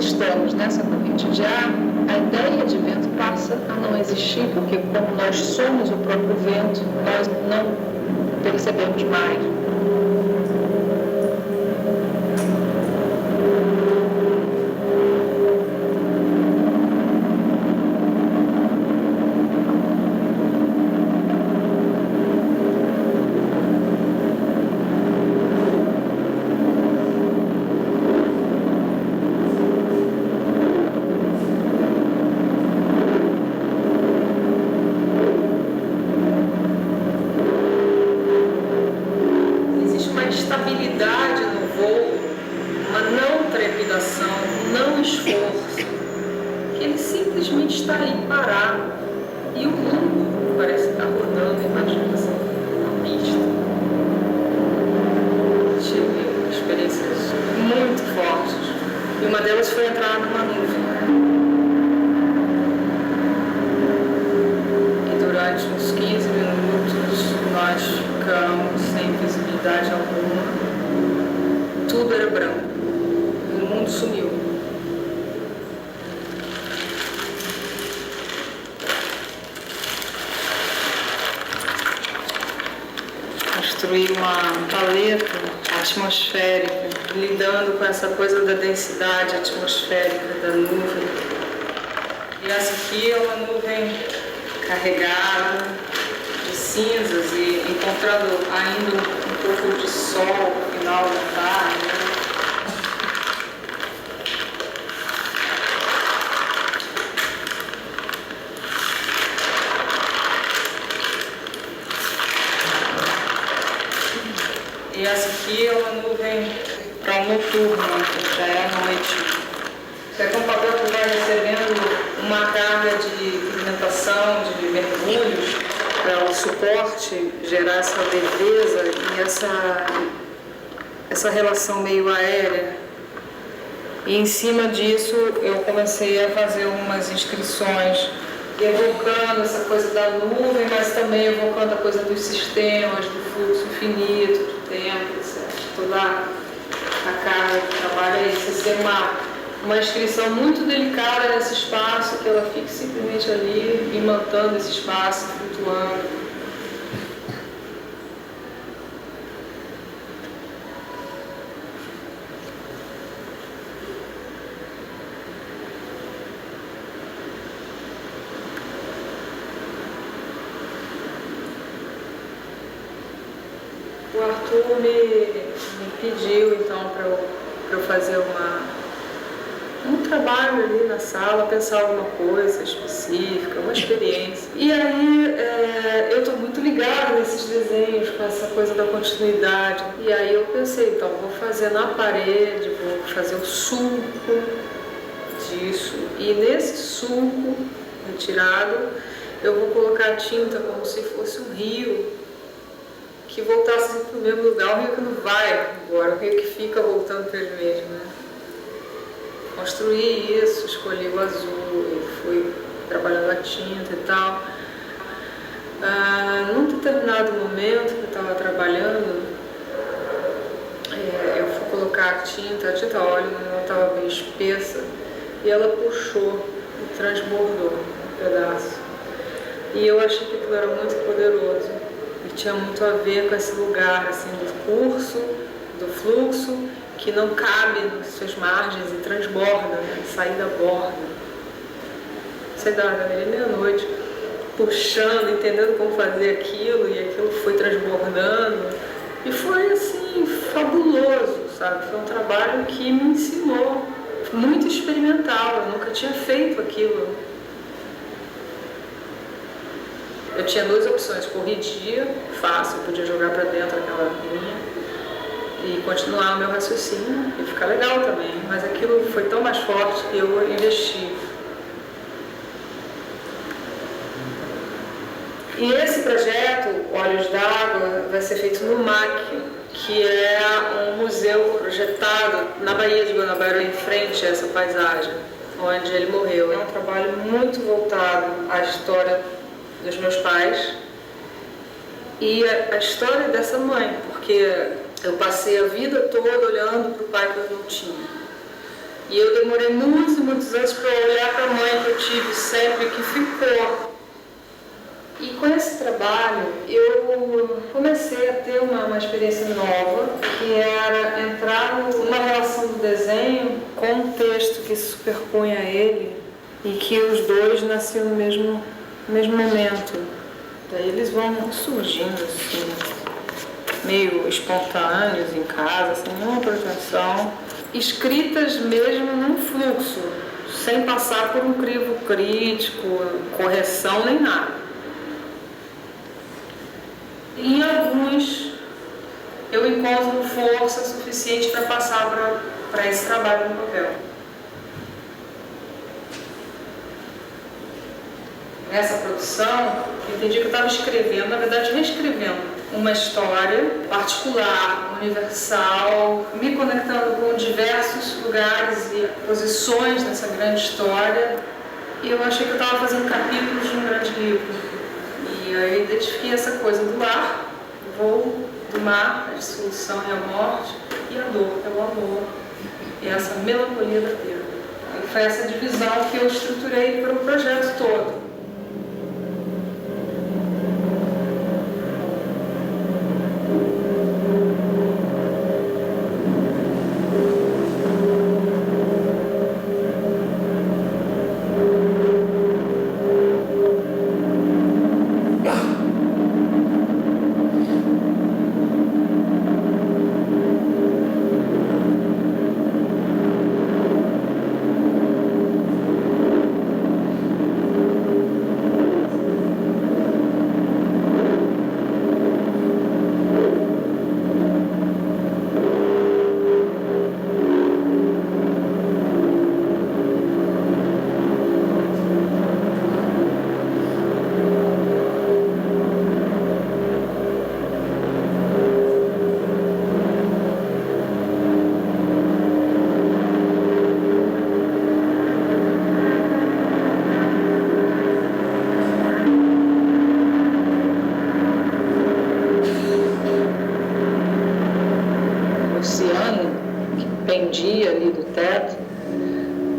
estamos nessa corrente de ar, a ideia de vento passa a não existir, porque como nós somos o próprio vento, nós não percebemos mais. Estabilidade no voo, uma não trepidação, não esforço, que ele simplesmente está ali parado e o mundo parece estar rodando embaixo dessa pista. Tive experiências muito fortes e uma delas foi entrar numa nuvem. E durante uns 15 minutos nós ficamos sem visibilidade alguma. Tudo era branco. O mundo sumiu. Construí uma paleta atmosférica, lidando com essa coisa da densidade atmosférica da nuvem. E essa aqui é uma nuvem carregada de cinzas e encontrando ainda um pouco de sol no final da tarde. E essa aqui é uma nuvem para o noturno, já é à noite. Isso aqui é um papel que vai recebendo uma carga de pigmentação, de mergulhos, para o suporte, gerar essa leveza e essa relação meio aérea. E em cima disso eu comecei a fazer umas inscrições, evocando essa coisa da nuvem, mas também evocando a coisa dos sistemas, do fluxo infinito, do tempo, etc. Toda a carga de trabalho é isso, ser uma inscrição muito delicada nesse espaço, que ela fique simplesmente ali, imantando esse espaço, flutuando. O Arthur me pediu então para eu fazer um trabalho ali na sala, pensar alguma coisa específica, uma experiência. E aí eu estou muito ligada nesses desenhos, com essa coisa da continuidade. E aí eu pensei, então vou fazer na parede, vou fazer o sulco disso. E nesse sulco retirado, eu vou colocar a tinta como se fosse um rio que voltasse para o mesmo lugar, o rio que não vai embora, o rio que fica voltando para ele mesmo, né? Construí isso, escolhi o azul, fui trabalhando a tinta e tal. Num determinado momento que eu estava trabalhando, eu fui colocar a tinta óleo, ela estava bem espessa, e ela puxou e transbordou um pedaço. E eu achei que aquilo era muito poderoso. E tinha muito a ver com esse lugar assim, do curso, do fluxo, que não cabe nas suas margens e transborda, né? Sai da borda. Sei lá, meia-noite, puxando, entendendo como fazer aquilo, e aquilo foi transbordando. E foi assim, fabuloso, sabe? Foi um trabalho que me ensinou, muito experimental, eu nunca tinha feito aquilo. Eu tinha duas opções, corrigia, fácil, eu podia jogar para dentro aquela linha e continuar o meu raciocínio e ficar legal também, mas aquilo foi tão mais forte que eu investi. E esse projeto, Olhos d'Água, vai ser feito no MAC, que é um museu projetado na Baía de Guanabara, em frente a essa paisagem, onde ele morreu. É um trabalho muito voltado à história dos meus pais e a história dessa mãe, porque eu passei a vida toda olhando para o pai que eu não tinha. E eu demorei muitos e muitos anos para olhar para a mãe que eu tive sempre, que ficou. E com esse trabalho, eu comecei a ter uma experiência nova, que era entrar numa relação do desenho com um texto que se superpunha a ele e que os dois nasciam no mesmo momento. Daí eles vão surgindo assim, meio espontâneos em casa, sem nenhuma pretensão, escritas mesmo num fluxo, sem passar por um crivo crítico, correção nem nada. Em alguns eu encontro força suficiente para passar para esse trabalho no papel. Nessa produção, eu entendi que eu estava escrevendo, na verdade reescrevendo, uma história particular, universal, me conectando com diversos lugares e posições nessa grande história. E eu achei que eu estava fazendo capítulos de um grande livro. E aí eu identifiquei essa coisa do ar, o voo do mar, a dissolução e a morte, e a dor, é o amor, e essa melancolia da perda. E foi essa divisão que eu estruturei para o projeto todo.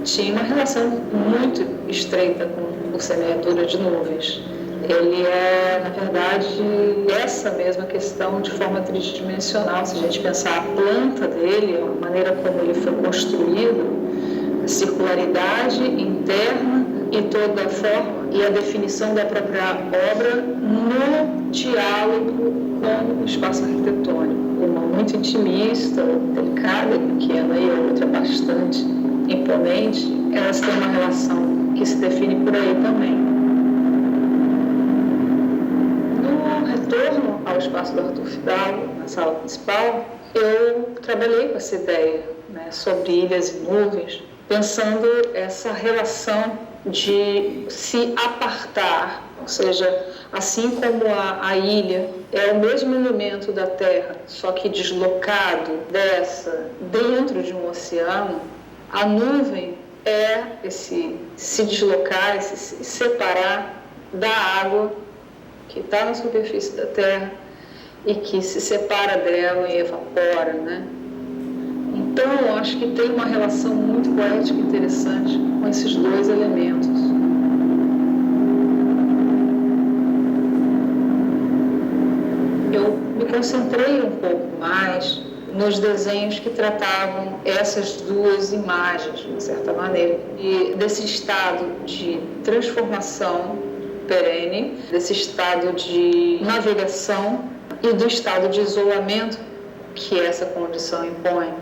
Tinha uma relação muito estreita com semeadura de nuvens. Ele é, na verdade, essa mesma questão de forma tridimensional. Se a gente pensar a planta dele, a maneira como ele foi construído, a circularidade interna e toda a forma e a definição da própria obra no diálogo com o espaço arquitetônico. Uma muito intimista, delicada e pequena, e a outra bastante imponente, elas têm uma relação que se define por aí também. No retorno ao espaço do Arthur Fidalgo, na sala principal, eu trabalhei com essa ideia, né, sobre ilhas e nuvens, pensando essa relação de se apartar, ou seja, assim como a ilha é o mesmo elemento da Terra, só que deslocado dentro de um oceano, a nuvem é esse se deslocar, esse se separar da água que está na superfície da Terra e que se separa dela e evapora, né? Então, eu acho que tem uma relação muito poética e interessante com esses dois elementos. Eu me concentrei um pouco mais nos desenhos que tratavam essas duas imagens, de certa maneira, e desse estado de transformação perene, desse estado de navegação e do estado de isolamento que essa condição impõe.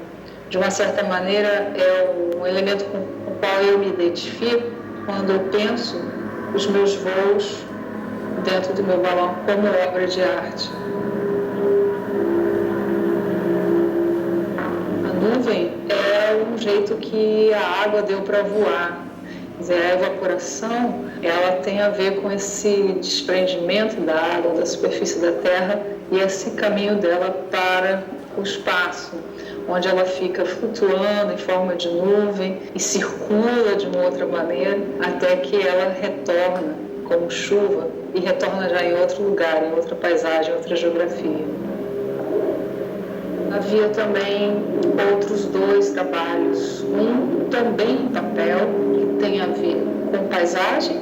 De uma certa maneira, é um elemento com o qual eu me identifico quando eu penso os meus voos dentro do meu balão como obra de arte. A nuvem é um jeito que a água deu para voar. Quer dizer, a evaporação, ela tem a ver com esse desprendimento da água da superfície da Terra e esse caminho dela para o espaço, onde ela fica flutuando em forma de nuvem e circula de uma outra maneira até que ela retorna como chuva e retorna já em outro lugar, em outra paisagem, outra geografia. Havia também outros 2 trabalhos, um também em papel, que tem a ver com paisagem,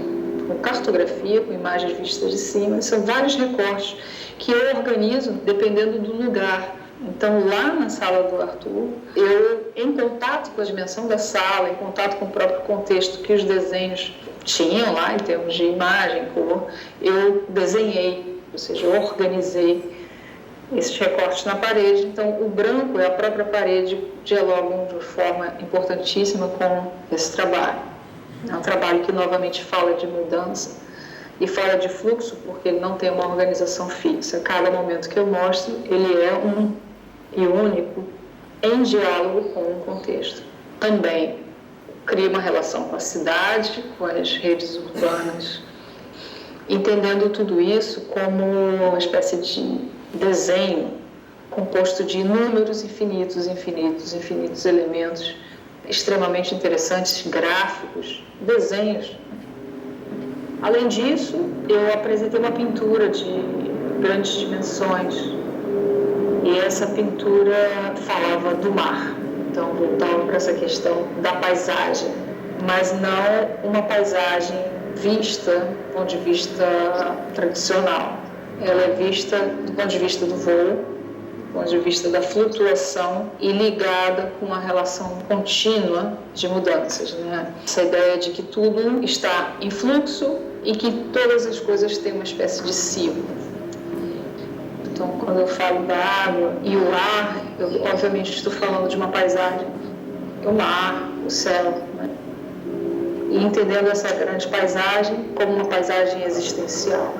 com cartografia, com imagens vistas de cima. São vários recortes que eu organizo dependendo do lugar. Então, lá na sala do Arthur, eu, em contato com a dimensão da sala, em contato com o próprio contexto que os desenhos tinham lá, em termos de imagem, cor, eu desenhei, ou seja, eu organizei esses recortes na parede. Então, o branco e a própria parede dialogam de forma importantíssima com esse trabalho. É um trabalho que, novamente, fala de mudança e fala de fluxo, porque ele não tem uma organização fixa. Cada momento que eu mostro, ele é um e único em diálogo com o contexto. Também cria uma relação com a cidade, com as redes urbanas, entendendo tudo isso como uma espécie de desenho composto de inúmeros, infinitos elementos extremamente interessantes, gráficos, desenhos. Além disso, eu apresentei uma pintura de grandes dimensões e essa pintura falava do mar, então voltava para essa questão da paisagem, mas não uma paisagem vista do ponto de vista tradicional. Ela é vista do ponto de vista do voo, do ponto de vista da flutuação e ligada com uma relação contínua de mudanças, né? Essa ideia de que tudo está em fluxo e que todas as coisas têm uma espécie de ciclo. Então, quando eu falo da água e o ar, eu obviamente estou falando de uma paisagem, o mar, o céu, né? E entendendo essa grande paisagem como uma paisagem existencial.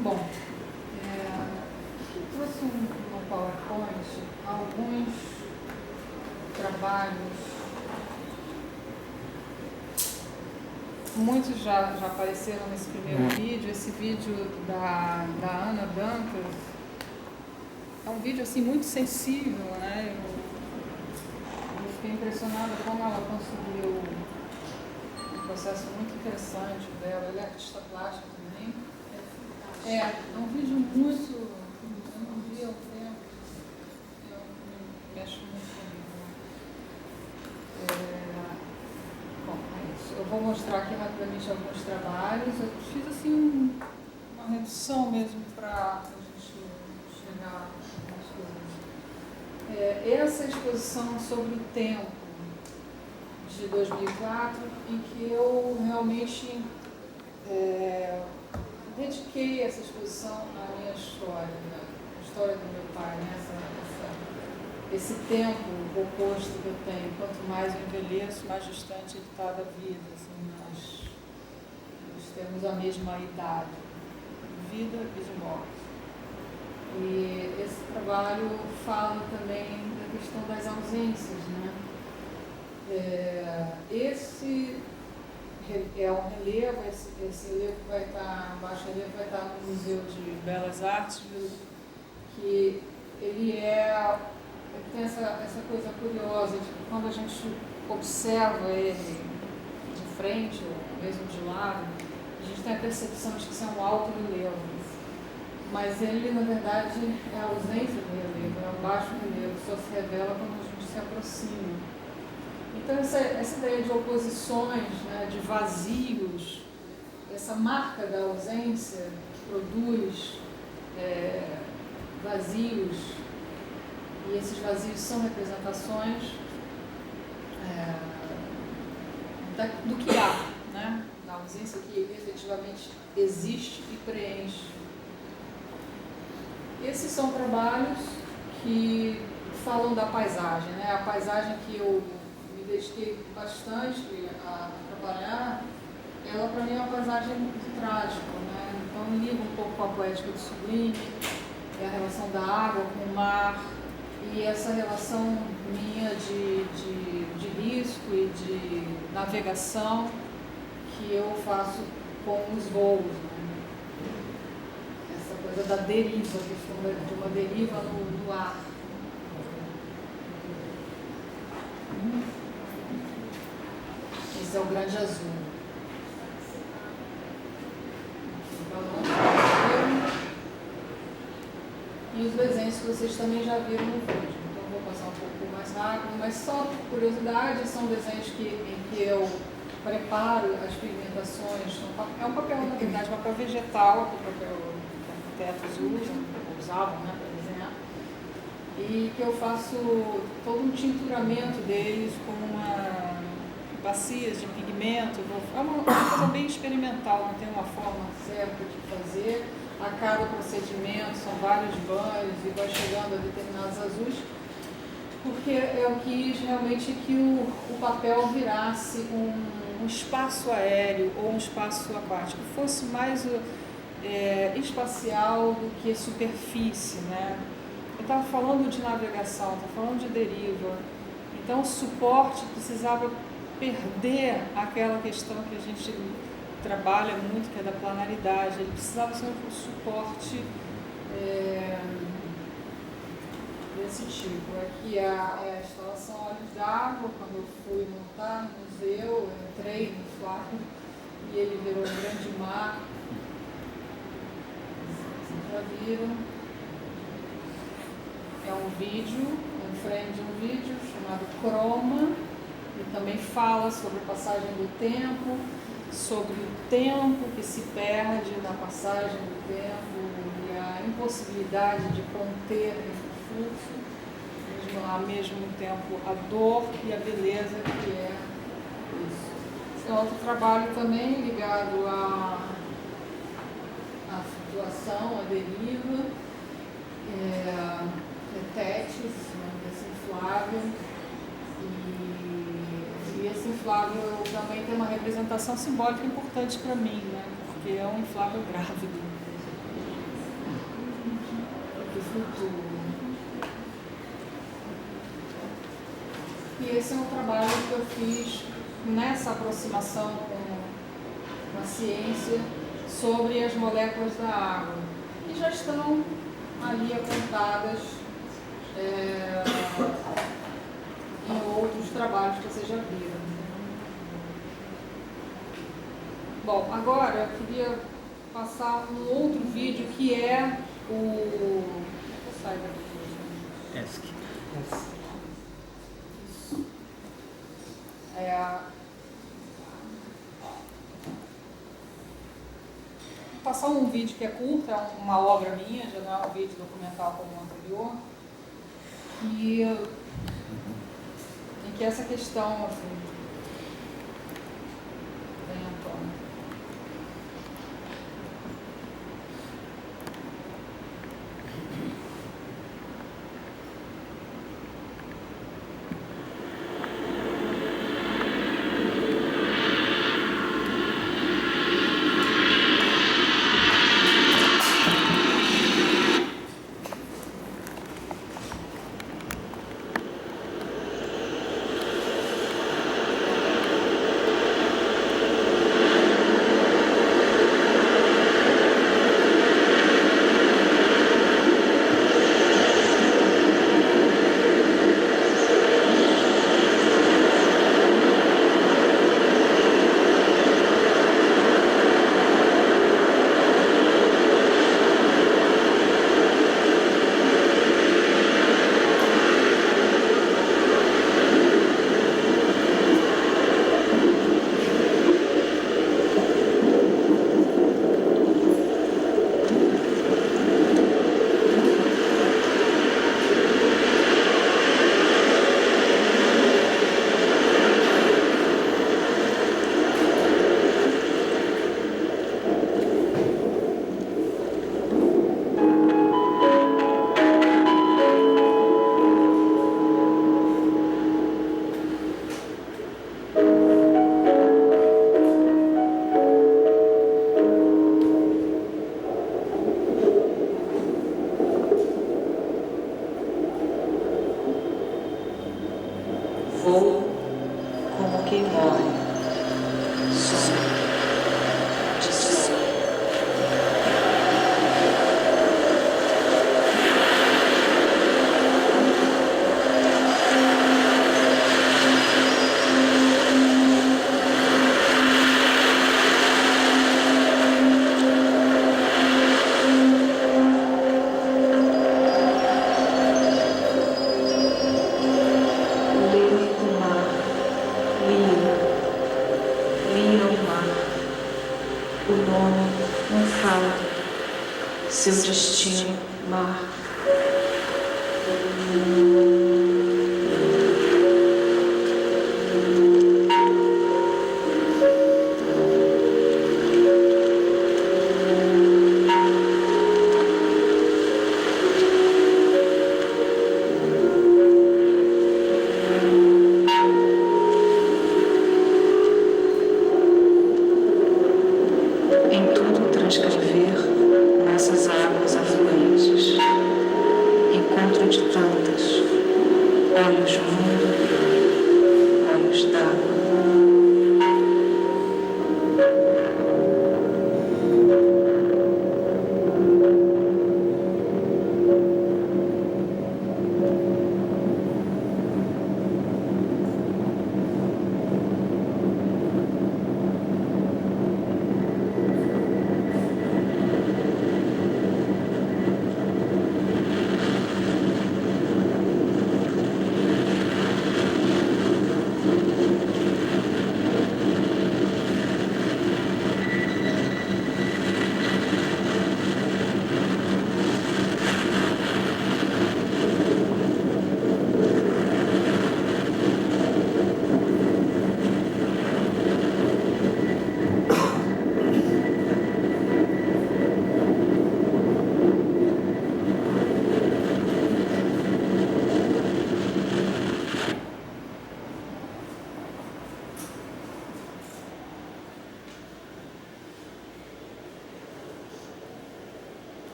Bom, trouxe no PowerPoint alguns trabalhos, muitos já apareceram nesse primeiro vídeo. Esse vídeo da Ana Dantas é um vídeo assim, muito sensível, né? Eu fiquei impressionada como ela conseguiu um processo muito interessante dela. Ela é artista plástica também. É um vídeo muito, eu não vi há um tempo, eu mexo muito comigo. Bom, é isso. Eu vou mostrar aqui rapidamente alguns trabalhos. Eu fiz assim uma redução mesmo para a gente chegar nas coisas. Essa exposição sobre o tempo de 2004, em que eu realmente dediquei essa exposição à minha história, né? A história do meu pai, né? esse tempo oposto que eu tenho. Quanto mais eu envelheço, mais distante ele está da vida. Assim, nós temos a mesma idade, de vida e de morte. E esse trabalho fala também da questão das ausências, né? Esse é um relevo, esse relevo vai estar, baixo relevo vai estar no Museu de Belas Artes, que ele tem essa coisa curiosa de que quando a gente observa ele de frente, ou mesmo de lado, a gente tem a percepção de que isso é um alto relevo. Mas ele, na verdade, é a ausência do relevo, é o baixo relevo, só se revela quando a gente se aproxima. Então, essa ideia de oposições, né, de vazios, essa marca da ausência que produz vazios, e esses vazios são representações do que há, né, da ausência que efetivamente existe e preenche. Esses são trabalhos que falam da paisagem, né? A paisagem que eu me dediquei bastante a trabalhar, ela para mim é uma paisagem muito trágica, né? Então liga um pouco com a poética do sublime, a relação da água com o mar, e essa relação minha de risco e de navegação que eu faço com os voos, né? Essa coisa da deriva, a questão de uma deriva no ar. Esse é o Grande Azul. E os desenhos que vocês também já viram no vídeo. Então vou passar um pouco mais rápido, mas só por curiosidade, são desenhos em que eu preparo as pigmentações. É um papel, na verdade, papel vegetal, que o papel arquitetos usavam, né, para desenhar. E que eu faço todo um tinturamento deles com bacias de pigmento. É uma coisa bem experimental, não tem uma forma certa de fazer. A cada procedimento são vários banhos e vai chegando a determinados azuis, porque eu quis realmente que o papel virasse um espaço aéreo ou um espaço aquático, fosse mais espacial do que superfície, né? Eu estava falando de navegação, estava falando de deriva, então o suporte precisava perder aquela questão que a gente trabalha muito, que é da planaridade. Ele precisava ser um suporte desse tipo. Aqui é a instalação Olhos d'Água. Quando eu fui montar no museu, eu entrei no Flávio e ele virou um grande mar. Vocês já viram? É um vídeo, um frame de um vídeo chamado Croma, e também fala sobre a passagem do tempo, sobre o tempo que se perde na passagem do tempo e a impossibilidade de conter esse fluxo, ao mesmo tempo a dor e a beleza que é isso. Esse é outro trabalho também ligado à flutuação, à deriva, Tétis, esse inflável. E esse inflável também tem uma representação simbólica importante para mim, né? Porque é um inflável grávido, que flutua. E esse é um trabalho que eu fiz nessa aproximação com a ciência sobre as moléculas da água, que já estão ali apontadas em outros trabalhos que vocês já viram. Bom, agora eu queria passar um outro vídeo que é o... Vou sair daqui. ESC. Vou passar um vídeo que é curto, é uma obra minha, já não é um vídeo documental como o anterior, em que essa questão assim, vem à tona. não fala. Seu destino, mar. Nessas águas afluentes, encontro de tantas,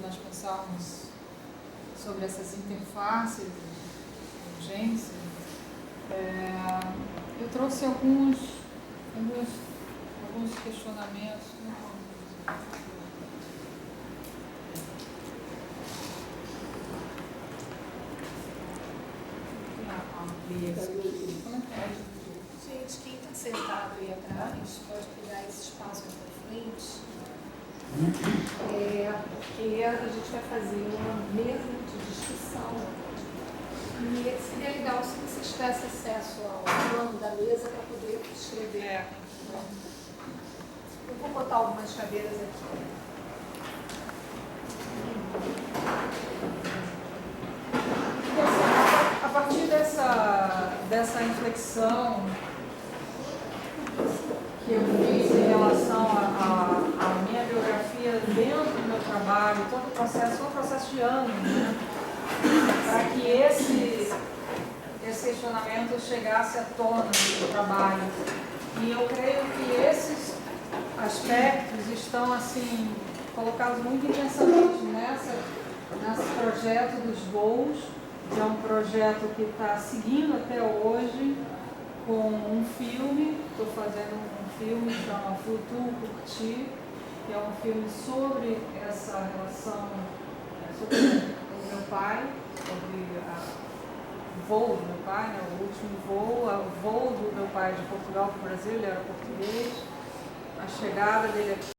nós pensarmos sobre essas interfaces de urgência, eu trouxe alguns questionamentos. Gente, quem está sentado aí atrás pode pegar esse espaço aqui à frente, porque a gente vai fazer uma mesa de discussão. E seria legal se vocês tivessem acesso ao plano da mesa para poder escrever. Eu vou botar algumas cadeiras aqui. A partir dessa inflexão que eu fiz em relação à minha biografia dentro do meu trabalho, todo o processo, foi um processo de anos, né? Para que esse questionamento chegasse à tona do trabalho. E eu creio que esses aspectos estão assim colocados muito intensamente nesse projeto dos voos, que é um projeto que está seguindo até hoje com um filme. Estou fazendo um filme que chama Flutuo Curtir, que é um filme sobre essa relação, sobre o meu pai, sobre o voo do meu pai, né, o último voo, o voo do meu pai de Portugal para o Brasil, ele era português, a chegada dele aqui.